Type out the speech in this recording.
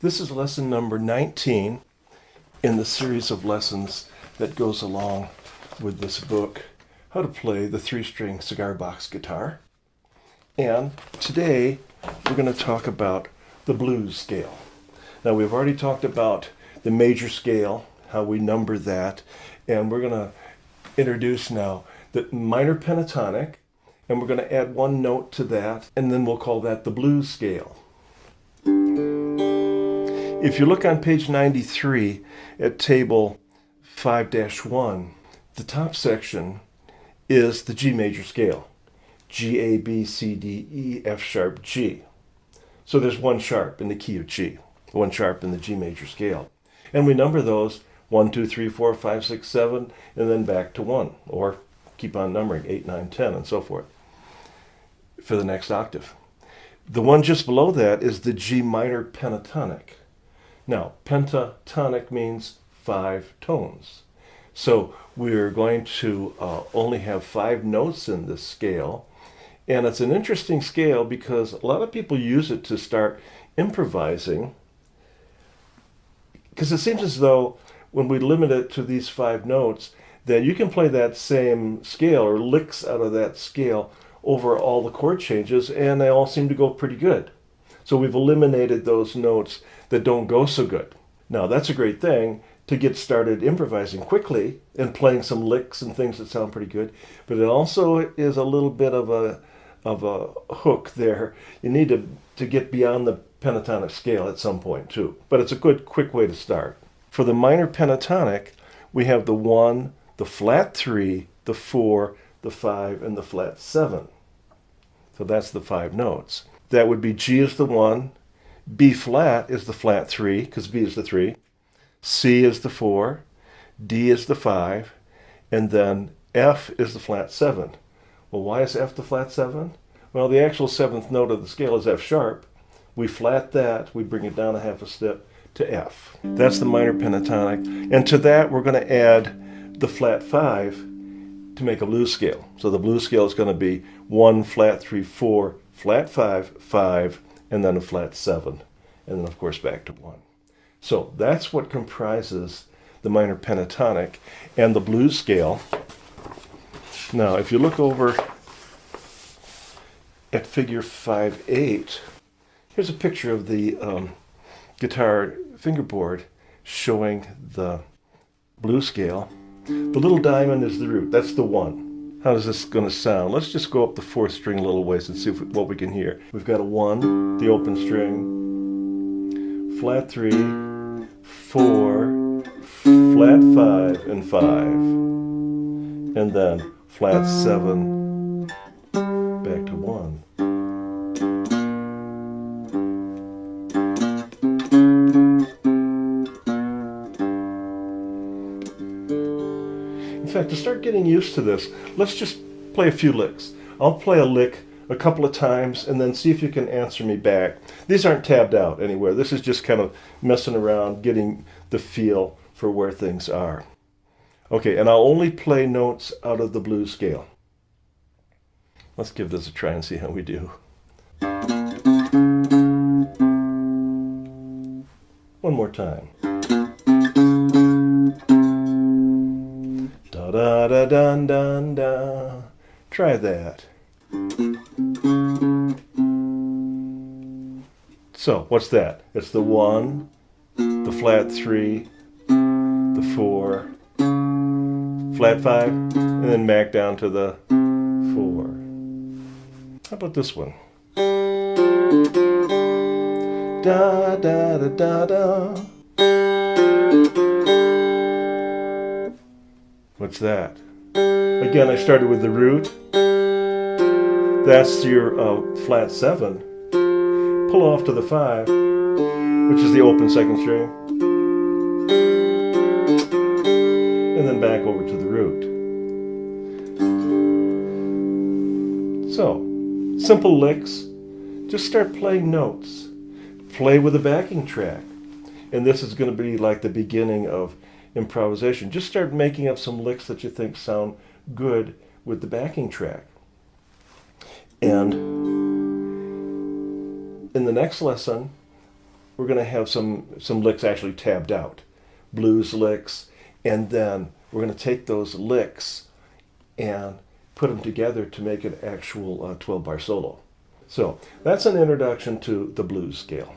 This is lesson number 19 in the series of lessons that goes along with this book, How to Play the 3-String Cigar Box Guitar. And today we're going to talk about the blues scale. Now we've already talked about the major scale, how we number that, and we're going to introduce now the minor pentatonic, and we're going to add one note to that, and then we'll call that the blues scale. If you look on page 93 at table 5-1, the top section is the G major scale. G, A, B, C, D, E, F sharp, G. So there's one sharp in the key of G, one sharp in the G major scale. And we number those 1, 2, 3, 4, 5, 6, 7, and then back to 1, or keep on numbering 8, 9, 10, and so forth for the next octave. The one just below that is the G minor pentatonic. Now, pentatonic means 5 tones. So we're going to only have 5 notes in this scale. And it's an interesting scale because a lot of people use it to start improvising, because it seems as though when we limit it to these 5 notes, that you can play that same scale or licks out of that scale over all the chord changes, and they all seem to go pretty good. So we've eliminated those notes that don't go so good. Now that's a great thing to get started improvising quickly and playing some licks and things that sound pretty good, but it also is a little bit of a hook there. You need to get beyond the pentatonic scale at some point too, but it's a good quick way to start. For the minor pentatonic, we have the 1, the flat 3, the 4, the 5, and the flat 7. So that's the 5 notes. That would be G is the 1, B flat is the flat 3, because B is the 3, C is the 4, D is the 5, and then F is the flat 7. Well, why is F the flat 7? Well, the actual 7th note of the scale is F sharp. We flat that, we bring it down a half a step to F. That's the minor pentatonic. And to that, we're going to add the flat 5 to make a blues scale. So the blues scale is going to be 1, flat 3, 4, flat 5, 5, and then a flat 7. And then, of course, back to 1. So that's what comprises the minor pentatonic and the blues scale. Now, if you look over at figure 5-8, here's a picture of the guitar fingerboard showing the blues scale. The little diamond is the root. That's the 1. How is this going to sound? Let's just go up the 4th string a little ways and see what we can hear. We've got a 1, the open string, flat 3, 4, flat 5, and 5. And then flat 7, back to 1. In fact, to start getting used to this, let's just play a few licks. I'll play a lick a couple of times and then see if you can answer me back. These aren't tabbed out anywhere. This is just kind of messing around, getting the feel for where things are. Okay, and I'll only play notes out of the blues scale. Let's give this a try and see how we do. One more time. Da da da dun dun da. Try that. So, what's that? It's the 1, the flat 3, the 4, flat 5, and then back down to the 4. How about this one? Da da da da da. What's that? Again, I started with the root. That's your flat 7. Pull off to the 5, which is the open 2nd string. And then back over to the root. So, simple licks. Just start playing notes. Play with a backing track. And this is going to be like the beginning of improvisation. Just start making up some licks that you think sound good with the backing track. And in the next lesson, we're going to have some licks actually tabbed out, blues licks, and then we're going to take those licks and put them together to make an actual 12-bar solo. So that's an introduction to the blues scale.